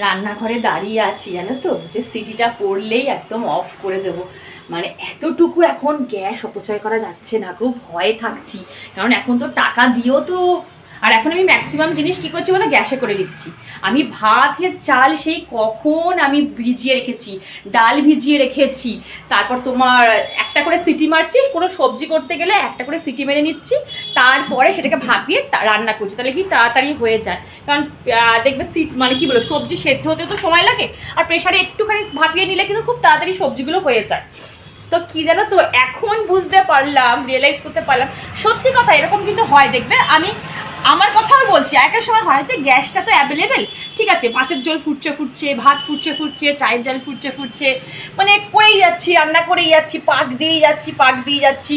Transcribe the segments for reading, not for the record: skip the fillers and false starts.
রান্নাঘরে দাঁড়িয়ে আছি জানো তো, যে সিটিটা পড়লেই একদম অফ করে দেবো। মানে এতটুকু এখন গ্যাস অপচয় করা যাচ্ছে না, খুব ভয়ে থাকছি। কারণ এখন তো টাকা দিয়েও তো, আর এখন আমি ম্যাক্সিমাম জিনিস কী করছি বলো, গ্যাসে করে দিচ্ছি। আমি ভাতের চাল সেই কখন আমি ভিজিয়ে রেখেছি, ডাল ভিজিয়ে রেখেছি, তারপর তোমার একটা করে সিটি মারছি, কোনো সবজি করতে গেলে একটা করে সিটি মেরে নিচ্ছি, তারপরে সেটাকে ভাপিয়ে রান্না করছি, তাহলে কি তাড়াতাড়ি হয়ে যায়। কারণ দেখবে মানে কি বলো, সবজি সেদ্ধ হতে তো সময় লাগে, আর প্রেশারে একটুখানি ভাপিয়ে নিলে কিন্তু খুব তাড়াতাড়ি সবজিগুলো হয়ে যায়। তো কি জানো তো, এখন বুঝতে পারলাম, রিয়েলাইজ করতে পারলাম, সত্যি কথা এরকম কিন্তু হয়। দেখবে আমি আমার কথাও বলছি, একটা সময় হয় যে গ্যাসটা তো অ্যাভেলেবেল, ঠিক আছে, মাছের ঝোল ফুটছে ফুটছে, ভাত ফুটছে ফুটছে, চায়ের জল ফুটছে ফুটছে, মানে করেই যাচ্ছি, রান্না করেই যাচ্ছি, পাক দিয়েই যাচ্ছি, পাক দিয়ে যাচ্ছি,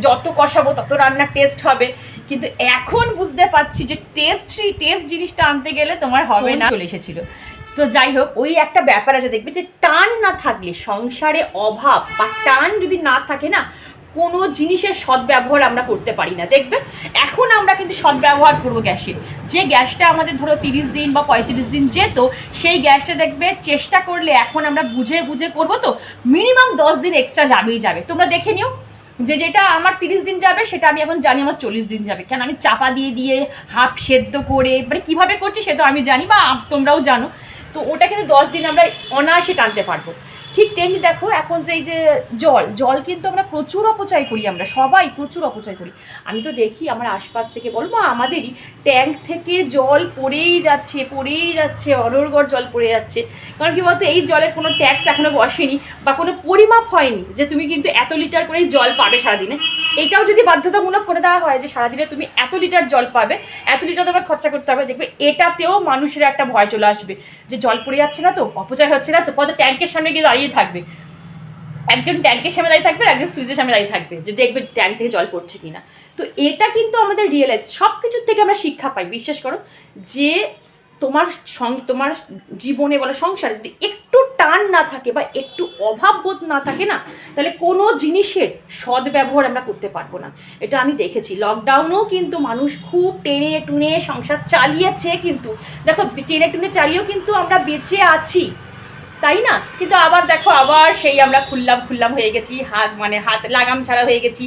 যত কষাবো তত রান্নার টেস্ট হবে। কিন্তু এখন বুঝতে পারছি যে টেস্ট জিনিসটা আনতে গেলে তোমার হবে না, চলে এসেছিল। তো যাই হোক, ওই একটা ব্যাপার আছে, দেখবে যে টান না থাকলে সংসারে অভাব, বা টান যদি না থাকে না, কোনো জিনিসের সদ্ব্যবহার আমরা করতে পারি না। দেখবে এখন আমরা কিন্তু সদ্ব্যবহার করবো গ্যাসের। যে গ্যাসটা আমাদের ধরো 30 দিন বা 35 দিন যেত, সেই গ্যাসটা দেখবে চেষ্টা করলে এখন আমরা বুঝে বুঝে করবো, তো মিনিমাম 10 দিন এক্সট্রা যাবেই যাবে। তোমরা দেখে নিও, যেটা আমার 30 দিন যাবে সেটা আমি এখন জানি আমার 40 দিন যাবে। কেন, আমি চাপা দিয়ে দিয়ে হাফ সেদ্ধ করে, মানে কীভাবে করছি সেটা আমি জানি, বা তোমরাও জানো। তো ওটা কিন্তু 10 দিন আমরা অনায়াসে টানতে পারবো। ঠিক তেমনি দেখো এখন যে এই যে জল কিন্তু আমরা প্রচুর অপচয় করি, আমরা সবাই প্রচুর অপচয় করি। আমি তো দেখি আমার আশপাশ থেকে বলবো, আমাদেরই ট্যাঙ্ক থেকে জল পড়েই যাচ্ছে, অনর্গল জল পড়ে যাচ্ছে। কারণ কি বলতো, এই জলের কোনো ট্যাক্স এখনো বসেনি, বা কোনো পরিমাপ হয়নি যে তুমি কিন্তু এত লিটার করেই জল পাবে সারাদিনে। এইটাও যদি বাধ্যতামূলক করে দেওয়া হয় যে সারাদিনে তুমি এত লিটার জল পাবে, এত লিটার তোমার খরচা করতে হবে, দেখবে এটাতেও মানুষের একটা ভয় চলে আসবে যে জল পড়ে যাচ্ছে না তো, অপচয় হচ্ছে না তো, কত ট্যাঙ্কের সামনে গিয়ে দাঁড়িয়ে থাকবে, একজন ট্যাঙ্কের সামনে দাঁড়িয়ে থাকবে, একজন সুইচের সামনে দাঁড়িয়ে থাকবে, যে দেখবে ট্যাঙ্ক থেকে জল পড়ছে কিনা। তো এটা কিন্তু আমাদের রিয়েলাইজ, সব কিছুর থেকে আমরা শিক্ষা পাই। বিশ্বাস করো, যে তোমার জীবনে বলো সংসারে যদি একটু টান না থাকে বা একটু অভাববোধ না থাকে না, তাহলে কোনো জিনিসের সদ্ব্যবহার আমরা করতে পারবো না। এটা আমি দেখেছি, লকডাউনেও কিন্তু মানুষ খুব টেনে টুনে সংসার চালিয়েছে, কিন্তু দেখো টেনে টুনে চালিয়েও কিন্তু আমরা বেঁচে আছি, তাই না? কিন্তু আবার দেখো, আবার সেই আমরা খুললাম হয়ে গেছি, হাত লাগাম ছাড়া হয়ে গেছি,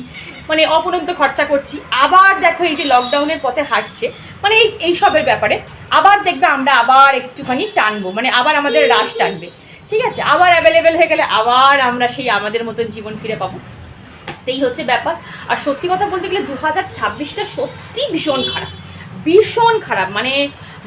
মানে অপরন্ত খরচা করছি। আবার দেখো এই যে লকডাউনের পথে হাঁটছে, মানে এই সবের ব্যাপারে আবার দেখবে আমরা আবার একটুখানি টানবো, মানে আবার আমাদের রাশ টানবে, ঠিক আছে, আবার অ্যাভেলেবেল হয়ে গেলে আবার আমরা সেই আমাদের মতন জীবন ফিরে পাবো। এই হচ্ছে ব্যাপার। আর সত্যি কথা বলতে গেলে 2026টা সত্যি ভীষণ খারাপ। মানে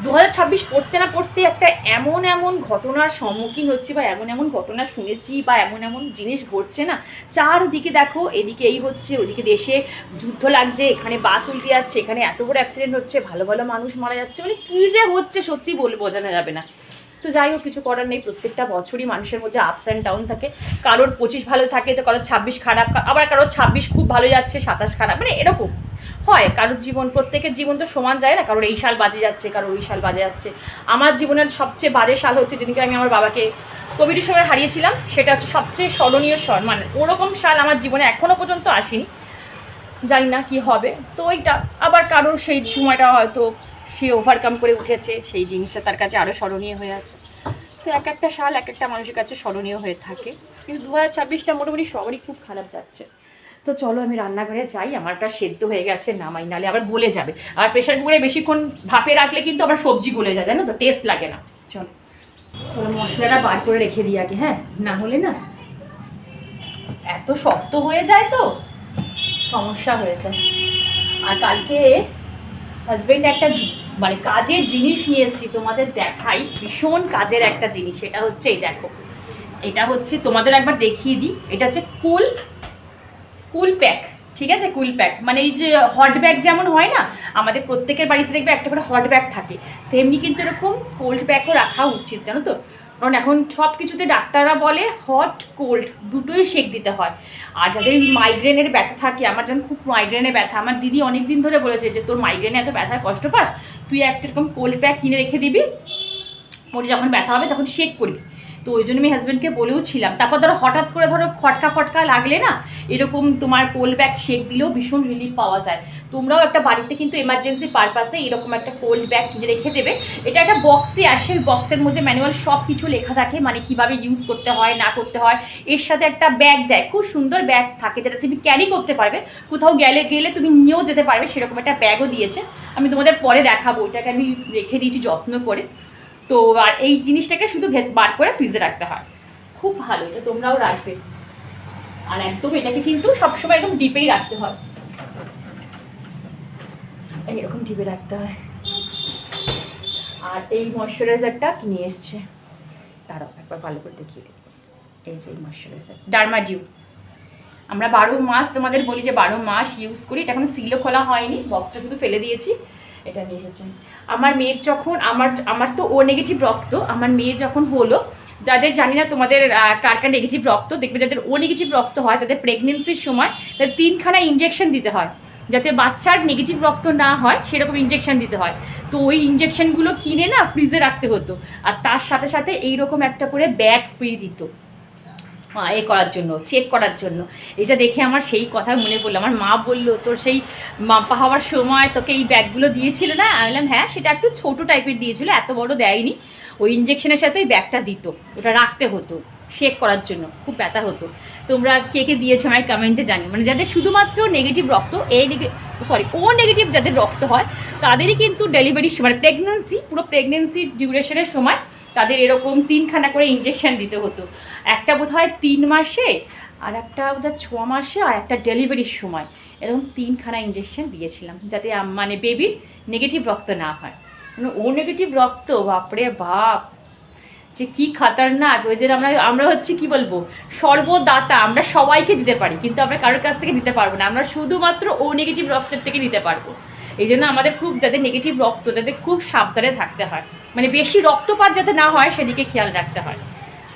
2026 পড়তে না পড়তে একটা এমন ঘটনার সম্মুখীন হচ্ছে, বা এমন ঘটনা শুনেছি, বা এমন জিনিস ঘটছে না, চারদিকে দেখো, এদিকে এই হচ্ছে, ওদিকে দেশে যুদ্ধ লাগছে, এখানে বাস উল্টে যাচ্ছে, এখানে এত বড় অ্যাক্সিডেন্ট হচ্ছে, ভালো ভালো মানুষ মারা যাচ্ছে, মানে কী যে হচ্ছে সত্যি বোঝানো যাবে না। তো যাই হোক, কিছু করার নেই, প্রত্যেকটা বছরই মানুষের মধ্যে আপস অ্যান্ড ডাউন থাকে। কারোর 25 ভালো থাকে, তো কারোর 26 খারাপ, আবার কারোর 26 খুব ভালো যাচ্ছে, 27 খারাপ, মানে এরকম হয়। কারোর জীবন, প্রত্যেকের জীবন তো সমান যায় না, কারোর এই সাল বাজে যাচ্ছে, কারোর ওই সাল বাজে যাচ্ছে। আমার জীবনের সবচেয়ে বাজে সাল হচ্ছে যেদিনকে আমি আমার বাবাকে কোভিডের সময় হারিয়েছিলাম, সেটা হচ্ছে সবচেয়ে স্মরণীয় সাল। মানে ওরকম সাল আমার জীবনে এখনও পর্যন্ত আসেনি, জানি না কি হবে। তো ওইটা আবার কারোর সেই সময়টা হয়তো সে ওভারকাম করে উঠেছে, সেই জিনিসটা তার কাছে আরও স্মরণীয় হয়ে আছে। তো এক একটা সাল এক একটা মানুষের কাছে স্মরণীয় হয়ে থাকে, কিন্তু 2026টা মোটামুটি সবারই খুব খারাপ যাচ্ছে। তো চলো আমি রান্নাঘরে যাই, আমারটা সেদ্ধ হয়ে গেছে, নামাই, নালে আবার গলে যাবে। আর প্রেশার কুকারে বেশিক্ষণ ভাপে রাখলে কিন্তু আবার সবজি গলে যায়, জানো তো, টেস্ট লাগে না। চলো চলো মশলাটা বার করে রেখে দিই আগে, হ্যাঁ, না হলে না এত শক্ত হয়ে যায়, তো সমস্যা হয়েছে। আর কালকে হাজবেন্ড একটা মানে কাজের জিনিস নিয়ে এসেছি, তোমাদের দেখাই, ভীষণ কাজের একটা জিনিস। সেটা হচ্ছে এই দেখো, এটা হচ্ছে তোমাদের একবার দেখিয়ে দিই, এটা হচ্ছে কুল প্যাক, ঠিক আছে, কুল প্যাক মানে এই যে হট ব্যাগ যেমন হয় না, আমাদের প্রত্যেকের বাড়িতে দেখবে একটা করে হট ব্যাগ থাকে, তেমনি কিন্তু এরকম কোল্ড প্যাকও রাখা উচিত, জানো তো। কারণ এখন সব কিছুতে ডাক্তাররা বলে হট কোল্ড দুটোই শেক দিতে হয়। আর যাদের মাইগ্রেনের ব্যথা থাকে, আমার যেমন খুব মাইগ্রেনের ব্যথা, আমার দিদি অনেক দিন ধরে বলেছে যে তোর মাইগ্রেনে এত ব্যথার কষ্ট পাস, তুই একটা এরকম কোল্ড প্যাক কিনে রেখে দিবি, ওর যখন ব্যথা হবে তখন শেক করবি। তো ওই জন্য আমি হাজব্যান্ডকে বলেও ছিলাম। তারপর ধরো হঠাৎ করে ধরো খটকা ফটকা লাগলে না এরকম তোমার কোল্ড ব্যাগ শেক দিলেও ভীষণ রিলিফ পাওয়া যায়। তোমরাও একটা বাড়িতে কিন্তু এমার্জেন্সি পারপাসে এরকম একটা কোল্ড ব্যাগ কিনে রেখে দেবে। এটা একটা বক্সে আসে, ওই বক্সের মধ্যে ম্যানুয়াল সব কিছু লেখা থাকে, মানে কিভাবে ইউজ করতে হয় না করতে হয়। এর সাথে একটা ব্যাগ দেয়, খুব সুন্দর ব্যাগ থাকে যেটা তুমি ক্যারি করতে পারবে, কোথাও গেলে তুমি নিয়েও যেতে পারবে, সেরকম একটা ব্যাগও দিয়েছে। আমি তোমাদের পরে দেখাবো, ওইটাকে আমি রেখে দিয়েছি যত্ন করে। তো আর এই জিনিসটাকে শুধু বার করে ফ্রিজে রাখতে হয়, খুব ভালো, এটা তোমরাও রাখবে। আর একদম এটাকে কিন্তু সবসময় একদম ডিপেই রাখতে হয়, এরকম ডিপে রাখতে হয়। আর এই ময়শ্চারাইজারটা কিনে এসছে, দাঁড়াও একবার ভালো করে দেখিয়ে দিই। এই যে ময়শ্চারাইজার ডার্মাডিউ, আমরা 12 মাস তোমাদের বলি যে 12 মাস ইউজ করি। এটা এখনো সিলও খোলা হয়নি, বক্সটা শুধু ফেলে দিয়েছি। এটা নিয়ে এসেছেন আমার মেয়ের যখন, আমার তো ও নেগেটিভ রক্ত, আমার মেয়ে যখন হলো, যাদের জানি না তোমাদের কার কার নেগেটিভ রক্ত, দেখবে যাদের ও নেগেটিভ রক্ত হয় তাদের প্রেগনেন্সির সময় তাদের 3খানা ইঞ্জেকশন দিতে হয়, যাতে বাচ্চার নেগেটিভ রক্ত না হয় সেরকম ইঞ্জেকশন দিতে হয়। তো ওই ইঞ্জেকশনগুলো কিনে না ফ্রিজে রাখতে হতো, আর তার সাথে সাথে এইরকম একটা করে ব্যাগ ফ্রি দিত এ করার জন্য, চেক করার জন্য। এটা দেখে আমার সেই কথা মনে পড়লো, আমার মা বললো তোর সেই মাপা হওয়ার সময় তোকে এই ব্যাগগুলো দিয়েছিল না? আমি বললাম হ্যাঁ, সেটা একটু ছোটো টাইপের দিয়েছিল, এত বড় দেয়নি। ওই ইঞ্জেকশনের সাথে ওই ব্যাগটা দিত, ওটা রাখতে হতো চেক করার জন্য, খুব ব্যথা হতো। তোমরা কে কে দিয়েছো আমায় কমেন্টে জানি, মানে যাদের শুধুমাত্র নেগেটিভ রক্ত, ও নেগেটিভ যাদের রক্ত হয় তাদেরই কিন্তু ডেলিভারির সময়, প্রেগনেন্সি, পুরো প্রেগনেন্সির ডিউরেশনের সময় তাদের এরকম 3খানা করে ইঞ্জেকশন দিতে হতো। একটা বোধ হয় 3 মাসে, আর একটা বোধ হয় 6 মাসে, আর একটা ডেলিভারির সময়, এরকম 3খানা ইঞ্জেকশন দিয়েছিলাম যাতে মানে বেবির নেগেটিভ রক্ত না হয়। মানে ও নেগেটিভ রক্ত, বাপরে বাপ, যে কী খাতারনাক। ওই যে আমরা হচ্ছে কি বলবো, সর্বদাতা, আমরা সবাইকে দিতে পারি কিন্তু আমরা কারোর কাছ থেকে নিতে পারবো না, আমরা শুধুমাত্র ও নেগেটিভ রক্তের থেকে নিতে পারবো। এই জন্য আমাদের খুব, যাদের নেগেটিভ রক্ত তাদের খুব সাবধানে থাকতে হয়, মানে বেশি রক্তপাত যাতে না হয় সেদিকে খেয়াল রাখতে হয়।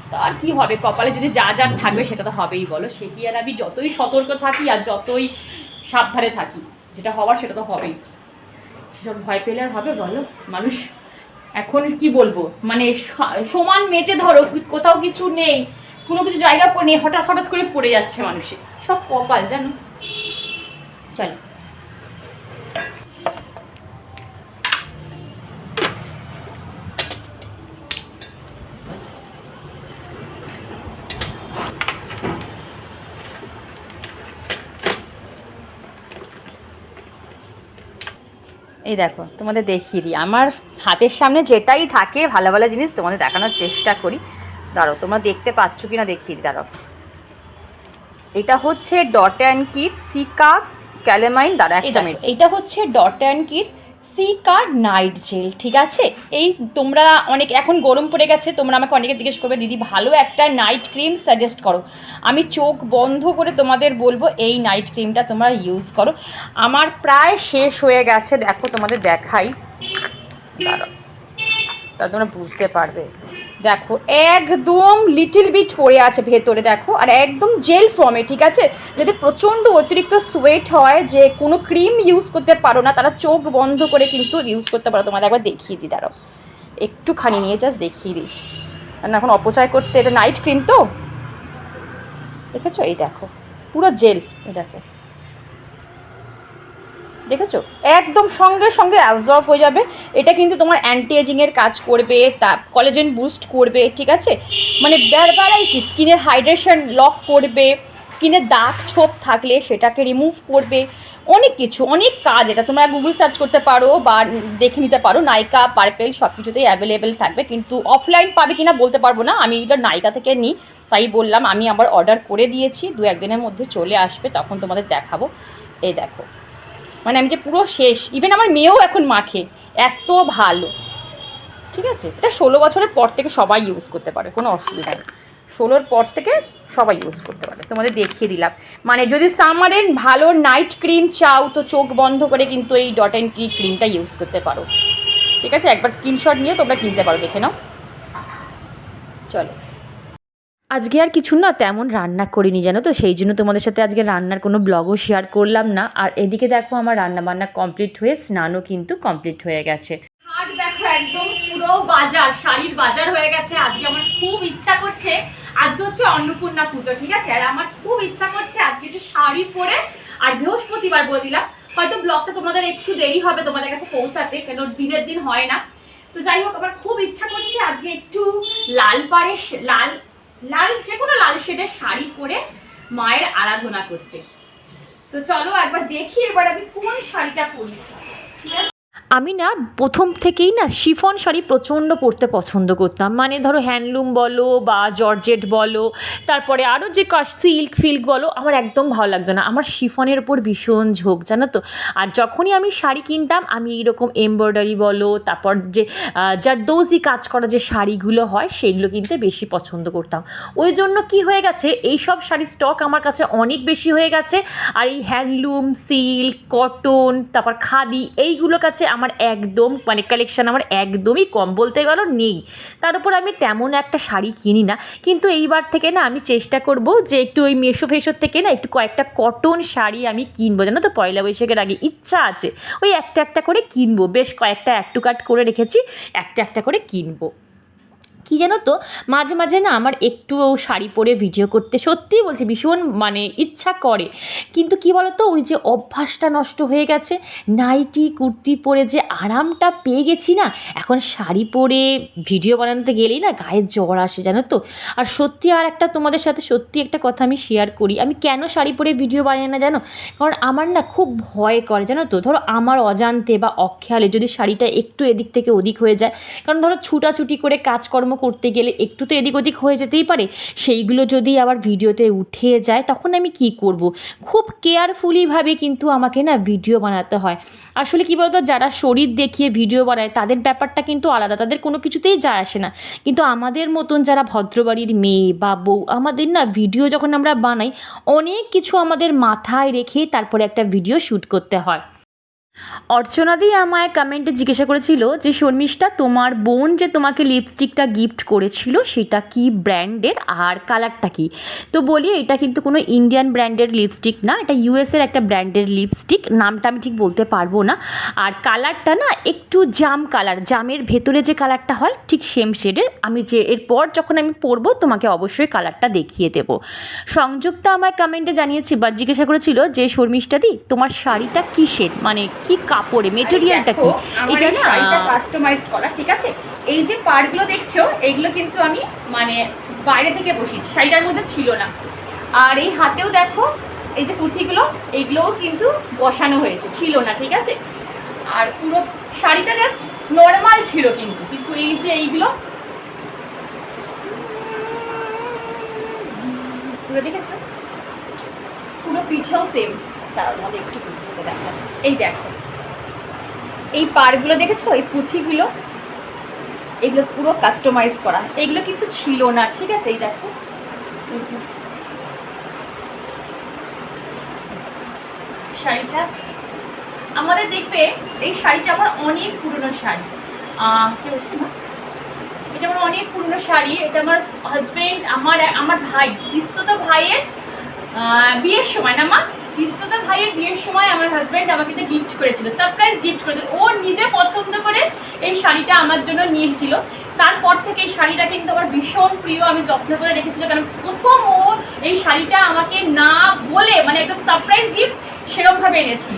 তো আর কি হবে, কপালে যদি যা যা থাকবে সেটা তো হবেই বলো, সে কি আর আমি যতই সতর্ক থাকি আর যতই সাবধানে থাকি, যেটা হওয়ার সেটা তো হবেই। সেসব ভয় পেলে আর হবে বলো? মানুষ এখন কি বলবো, মানে সমান মেচে ধরো, কোথাও কিছু নেই, কোনো কিছু জায়গা নেই, হঠাৎ হঠাৎ করে পড়ে যাচ্ছে মানুষের, সব কপাল জানো। চলো এই দেখো তোমাদের দেখিয়ে দিই, আমার হাতের সামনে যেটাই থাকে ভালো ভালো জিনিস তোমাদের দেখানোর চেষ্টা করি। দাঁড়াও তোমরা দেখতে পাচ্ছ কি না দেখিয়ে দিই, দাঁড়াও। এটা হচ্ছে Dot and Key Cica calamine, দাঁড়া একটা মিনিট, এইটা হচ্ছে Dot and Key Cica night gel, ঠিক আছে? এই তোমরা অনেক, এখন গরম পড়ে গেছে, তোমরা আমাকে অনেকে জিজ্ঞেস করবে দিদি ভালো একটা নাইট ক্রিম সাজেস্ট করো। আমি চোখ বন্ধ করে তোমাদের বলবো এই নাইট ক্রিমটা তোমরা ইউজ করো। আমার প্রায় শেষ হয়ে গেছে, দেখো তোমাদের দেখাই, দাঁড়াও তা তোমরা বুঝতে পারবে। দেখো একদম লিটিল বিট পড়ে আছে ভেতরে, দেখো, আর একদম জেল ফর্মে, ঠিক আছে? যাদের প্রচণ্ড অতিরিক্ত সোয়েট হয়, যে কোনো ক্রিম ইউজ করতে পারো না, তারা চোখ বন্ধ করে কিন্তু ইউজ করতে পারো। তোমাদের একবার দেখিয়ে দিই, দাঁড়াও একটুখানি নিয়ে জাস্ট দেখিয়ে দিই, কারণ এখন অপচয় করতে, এটা নাইট ক্রিম তো, দেখেছো? এই দেখো পুরো জেল, এই দেখো, দেখেছো? একদম সঙ্গে সঙ্গে অ্যাবজর্ব হয়ে যাবে। এটা কিন্তু তোমার অ্যান্টি এজিংয়ের কাজ করবে, তা কোলাজেন বুস্ট করবে, ঠিক আছে? মানে ভ্যারাইটি, স্কিনের হাইড্রেশন লক করবে, স্কিনের দাগ ছোপ থাকলে সেটাকে রিমুভ করবে, অনেক কিছু, অনেক কাজ। এটা তোমরা গুগল সার্চ করতে পারো বা দেখে নিতে পারো, নাইকা, পার্পেল সব কিছুতেই অ্যাভেলেবেল থাকবে, কিন্তু অফলাইন পাবে কিনা বলতে পারবো না। আমি এটা নাইকা থেকে নিই, তাই বললাম। আমি আবার অর্ডার করে দিয়েছি, 2-1 দিনের মধ্যে চলে আসবে, তখন তোমাদের দেখাবো। এই দেখো, মানে আমি যে পুরো শেষ, ইভেন আমার মেয়েও এখন মাখে, এত ভালো, ঠিক আছে? এটা 16 বছরের পর থেকে সবাই ইউজ করতে পারে, কোনো অসুবিধা নেই। 16-র পর থেকে সবাই ইউজ করতে পারে, তোমাদের দেখিয়ে দিলাম। মানে যদি সামারের ভালো নাইট ক্রিম চাও তো চোখ বন্ধ করে কিন্তু এই ডট অ্যান্ড কি ক্রিমটা ইউজ করতে পারো, ঠিক আছে? একবার স্ক্রিনশট নিয়ে তোমরা কিনতে পারো, দেখে নাও। চলো, আজকে আর কিছু না তেমন রান্না করিনি জানো তো, সেই জন্য তোমাদের সাথে আজকে রান্নার কোনো ব্লগও শেয়ার করলাম না। আর এদিকে দেখো আমার রান্না বান্না কমপ্লিট হয়ে স্নানও কিন্তু কমপ্লিট হয়ে গেছে। হাট দেখো একদম পুরো পুরো বাজার, শাড়ির বাজার হয়ে গেছে। আজকে আমার খুব ইচ্ছা করছে, আজকে হচ্ছে অন্নপূর্ণা পুজো, ঠিক আছে, আর আমার খুব ইচ্ছা করছে আজকে একটু শাড়ি পরে, আর বৃহস্পতিবার বলে দিলাম, হয়তো ব্লগটা তোমাদের একটু দেরি হবে তোমাদের কাছে পৌঁছাতে, কেন দিনের দিন হয় না। তো যাই হোক, আমার খুব ইচ্ছা করছে আজকে একটু লাল পাড়ে লাল লাল যে কোনো লাল শেডের শাড়ি পরে মায়ের আরাধনা করতে। তো চলো একবার দেখি এবার আমি কোন শাড়িটা পরি। ঠিক আছে, আমি না প্রথম থেকেই না শিফন শাড়ি প্রচণ্ড পরতে পছন্দ করতাম, মানে ধরো হ্যান্ডলুম বলো বা জর্জেট বলো, তারপরে আরও যে সিল্ক বলো, আমার একদম ভালো লাগতো না। আমার শিফনের ওপর ভীষণ ঝোঁক, জানো তো। আর যখনই আমি শাড়ি কিনতাম, আমি এইরকম এমব্রয়ডারি বলো, তারপর যে জারদৌজি কাজ করা যে শাড়িগুলো হয় সেগুলো কিনতে বেশি পছন্দ করতাম। ওই জন্য কি হয়ে গেছে, এই সব শাড়ির স্টক আমার কাছে অনেক বেশি হয়ে গেছে। আর এই হ্যান্ডলুম, সিল্ক, কটন, তারপর খাদি, এইগুলোর কাছে আমার একদম মানে কালেকশান আমার একদমই কম, বলতে গেলো নেই। তার উপর আমি তেমন একটা শাড়ি কিনি না, কিন্তু এইবার থেকে না আমি চেষ্টা করব যে একটু ওই মেশোর থেকে না একটু কয়েকটা কটন শাড়ি আমি কিনবো, জানো তো। পয়লা বৈশাখের আগে ইচ্ছা আছে ওই একটা একটা করে কিনবো, বেশ কয়েকটা অ্যাড টু কার্ট করে রেখেছি, একটা একটা করে কিনবো। কি জানো তো, মাঝে মাঝে না আমার একটু শাড়ি পরে ভিডিও করতে সত্যিই বলছি ভীষণ মানে ইচ্ছা করে, কিন্তু কি বলো তো, ওই যে অভ্যাসটা নষ্ট হয়ে গেছে। নাইটি কুর্তি পরে যে আরামটা পেয়ে গেছি না, এখন শাড়ি পরে ভিডিও বানাতে গেলেই না গায়ে জ্বর আসে, জানো তো। আর সত্যি আর একটা তোমাদের সাথে সত্যি একটা কথা আমি শেয়ার করি, আমি কেন শাড়ি পরে ভিডিও বানাই না জানো, কারণ আমার না খুব ভয় করে, জানো তো। ধরো আমার অজান্তে বা অখেয়ালে যদি শাড়িটা একটু এদিক থেকে ওদিক হয়ে যায়, কারণ ধরো ছুটাছুটি করে কাজকর্ম করতে গেলে একটু তো এদিক ওদিক হয়ে যেতেই পারে, সেইগুলো যদি আবার ভিডিওতে উঠে যায় তখন আমি কি করব। খুব কেয়ারফুলিভাবে কিন্তু আমাকে না ভিডিও বানাতে হয়। আসলে কী বলতো, যারা শরীর দেখিয়ে ভিডিও বানায় তাদের ব্যাপারটা কিন্তু আলাদা, তাদের কোনো কিছুতেই যায় আসে না। কিন্তু আমাদের মতন যারা ভদ্রবাড়ির মেয়ে বা বউ, আমাদের না ভিডিও যখন আমরা বানাই অনেক কিছু আমাদের মাথায় রেখে তারপরে একটা ভিডিও শ্যুট করতে হয়। অর্চনাদি আমায় কমেন্টে জিজ্ঞাসা করেছিল যে শর্মিষ্ঠা, তোমার বোন যে তোমাকে লিপস্টিকটা গিফট করেছিল সেটা কি ব্র্যান্ডের আর কালারটা কি। তো বলি, এটা কিন্তু কোনো ইন্ডিয়ান ব্র্যান্ডের লিপস্টিক না, এটা ইউএসের একটা ব্র্যান্ডের লিপস্টিক, নামটা আমি ঠিক বলতে পারবো না। আর কালারটা না একটু জাম কালার, জামের ভেতরে যে কালারটা হয় ঠিক সেম শেডের। আমি যে এরপর যখন আমি পরবো তোমাকে অবশ্যই কালারটা দেখিয়ে দেবো। সংযুক্তা আমায় কমেন্টে জানিয়েছি বা জিজ্ঞাসা করেছিল যে শর্মিষ্ঠাদি, তোমার শাড়িটা কিসের, মানে কি কাপড়ে, মেটেরিয়ালটা কি। এটা না শাড়িটা কাস্টমাইজড করা, ঠিক আছে। এই যে পাড়গুলো দেখছো এইগুলো কিন্তু আমি মানে বাইরে থেকে বসিয়েছি, শাড়িটার মধ্যে ছিল না। আর এই হাতেও দেখো এই যে কুর্তিগুলো, এইগুলোও কিন্তু বসানো হয়েছে, ছিল না, ঠিক আছে। আর পুরো শাড়িটা জাস্ট নর্মাল ছিল, কিন্তু কিন্তু এই যে এইগুলো পুরো দেখেছো, পুরো পিঠেও সেম। তার মধ্যে একটু কুর্তি থেকে দেখা, এই দেখো এই পাড়গুলো দেখেছো, এই পুঁথিগুলো, এগুলো পুরো কাস্টমাইজ করা, এগুলো কিন্তু ছিল না, ঠিক আছে। এই দেখো এই যে শাড়িটা আমাদের, দেখবে এই শাড়িটা আমার অনেক পুরনো শাড়ি, কি বলছি না, এটা আমার অনেক পুরনো শাড়ি। এটা আমার হাজবেন্ড, আমার ভাই, পিস্তত ভাইয়ের বিয়ের সময় না মা, পিস্তত ভাইয়ের বিয়ের সময় আমার হাজব্যান্ড আমাকে এটা গিফট করেছিল, সারপ্রাইজ গিফট করেছিল। ও নিজে পছন্দ করে এই শাড়িটা আমার জন্য নিয়েছিল। তারপর থেকে এই শাড়িটা কিন্তু আমার ভীষণ প্রিয়, আমি যত্ন করে রেখেছিল, কারণ প্রথম ও এই শাড়িটা আমাকে না বলে মানে একদম সারপ্রাইজ গিফট সেরকমভাবে এনেছিল।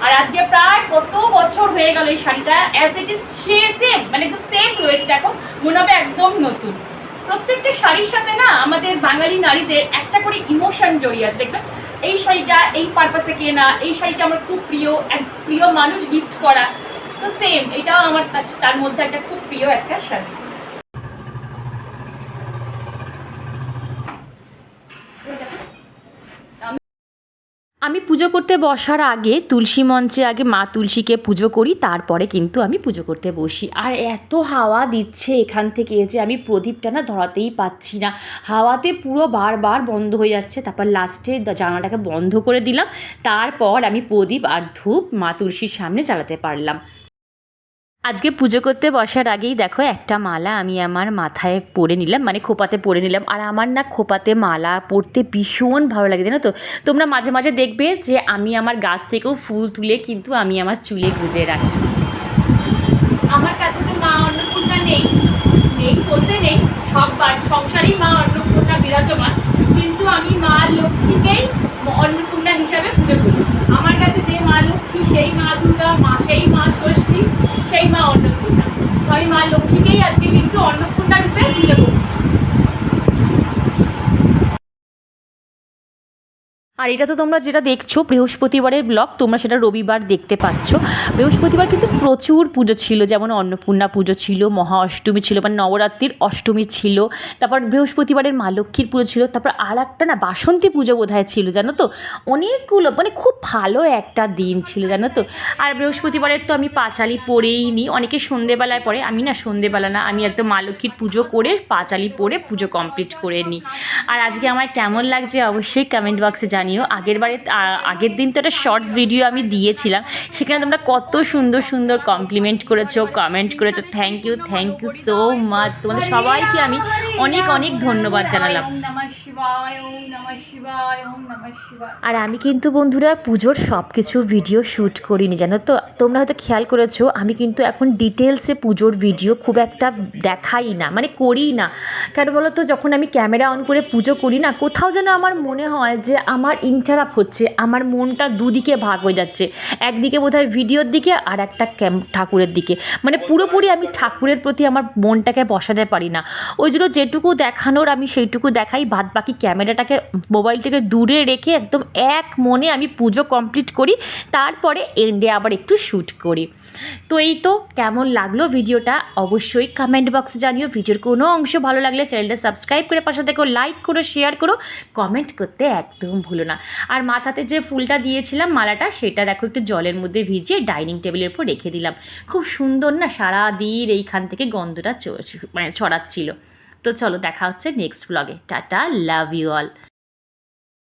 আর আজকে প্রায় কত বছর হয়ে গেল এই শাড়িটা অ্যাজ ইট ইজ সেম, মানে একদম সেম রয়েছে, দেখো মনে হবে একদম নতুন। প্রত্যেকটা শাড়ির সাথে না আমাদের বাঙালি নারীদের একটা করে ইমোশন জড়িয়ে আছে, দেখবে। এই শাড়িটা এই পারপাসে কেনা, এই শাড়িটা আমার খুব প্রিয়, এক প্রিয় মানুষ গিফট করা, তো সেম এটাও আমার তার মধ্যে একটা খুব প্রিয় একটা শাড়ি। আমি পুজো করতে বসার আগে তুলসী মঞ্চে আগে মা তুলসীকে পুজো করি, তারপরে কিন্তু আমি পুজো করতে বসি। আর এত হাওয়া দিচ্ছে এখান থেকে যে আমি প্রদীপটা না ধরাতেই পাচ্ছি না, হাওয়াতে পুরো বারবার বন্ধ হয়ে যাচ্ছে। তারপর লাস্টে জানালাটাকে বন্ধ করে দিলাম, তারপর আমি প্রদীপ আর ধূপ মা তুলসীর সামনে জ্বালাতে পারলাম। আজকে পুজো করতে বসার আগেই দেখো একটা মালা আমি আমার মাথায় পরে নিলাম, মানে খোপাতে পরে নিলাম। আর আমার না খোপাতে মালা পরতে ভীষণ ভালো লাগে, জানো তো। তোমরা মাঝে মাঝে দেখবে যে আমি আমার গাছ থেকেও ফুল তুলে কিন্তু আমি আমার চুলে গুজে রাখি। আমার কাছে তো মা অন্নপূর্ণা নেই, নেই বলতে নেই, সব সংসারেই মা অন্নপূর্ণা বিরাজমান, কিন্তু আমি মা লক্ষ্মীকেই অন্নপূর্ণা হিসাবে পুজো করি। আমার কাছে যে মা লক্ষ্মী সেই মা দুর্গা, সেই মা ষষ্ঠী, সেই মা অন্নপূর্ণা। তো আমি মা লক্ষ্মীকেই আজকে কিন্তু অন্নপূর্ণা রূপে পুজো করছি। আর এটা তো তোমরা যেটা দেখছো বৃহস্পতিবারের ব্লগ, তোমরা সেটা রবিবার দেখতে পাচ্ছ। বৃহস্পতিবার কিন্তু প্রচুর পুজো ছিল, যেমন অন্নপূর্ণা পুজো ছিল, মহা অষ্টমী ছিল, মানে নবরাত্রির অষ্টমী ছিল, তারপর বৃহস্পতিবারের মা লক্ষ্মীর পুজো ছিল, তারপর আর একটা না বাসন্তী পুজো বোধহয় ছিল, জানো তো। অনেকগুলো, মানে খুব ভালো একটা দিন ছিল, জানো তো। আর বৃহস্পতিবারের তো আমি পাঁচালি পড়েই নিই, অনেকে সন্ধেবেলায় পড়ে, আমি না সন্ধেবেলা না, আমি একদম মা লক্ষ্মীর পুজো করে পাঁচালি পড়ে পুজো কমপ্লিট করে নিই। আর আজকে আমার কেমন লাগছে অবশ্যই কমেন্ট বক্সে জানিও। আগের দিন তো একটা শর্টস ভিডিও আমি দিয়েছিলাম, সেখানে তোমরা কত সুন্দর সুন্দর কমপ্লিমেন্ট করেছো, কমেন্ট করেছো। Thank you so much. তোমাদের সবাইকে আমি অনেক অনেক ধন্যবাদ জানালাম। আর আমি কিন্তু বন্ধুরা পুজোর সব কিছু ভিডিও শ্যুট করিনি, জানো তো। তোমরা হয়তো খেয়াল করেছো আমি কিন্তু এখন ডিটেলসে পুজোর ভিডিও খুব একটা দেখাই না, মানে করি না। কেন বলো তো, যখন আমি ক্যামেরা অন করে পুজো করি না, কোথাও যেন আমার মনে হয় যে আমার ইন্টারাপ্ট হচ্ছে, আমার মনটা দুদিকে ভাগ হয়ে যাচ্ছে। একদিকে বোধহয় ভিডিওর দিকে, আর একটা ঠাকুরের দিকে, মানে পুরোপুরি আমি ঠাকুরের প্রতি আমার মনটাকে বসাতে পারি না। ওই জন্য যেটুকু দেখানোর আমি সেইটুকু দেখাই, বাদ বাকি ক্যামেরাটাকে মোবাইল থেকে দূরে রেখে একদম এক মনে আমি পুজো কমপ্লিট করি, তারপরে এন্ডে আবার একটু শ্যুট করি। তো এই তো, কেমন লাগলো ভিডিওটা অবশ্যই কমেন্ট বক্সে জানিও। ভিডিওর কোনো অংশ ভালো লাগলে চ্যানেলটা সাবস্ক্রাইব করে পাশে থেকো, লাইক করো, শেয়ার করো, কমেন্ট করতে একদম ভুলো না। আর মাথাতে যে ফুলটা দিয়েছিলাম, মালাটা, সেটা দেখো একটু জলের মধ্যে ভিজিয়ে ডাইনিং টেবিলের উপর রেখে দিলাম। খুব সুন্দর না, সারাদিন এইখান থেকে গন্ধটা মানে ছড়াচ্ছিল। তো চলো, দেখা হচ্ছে নেক্সট ব্লগে। Tata, love you all.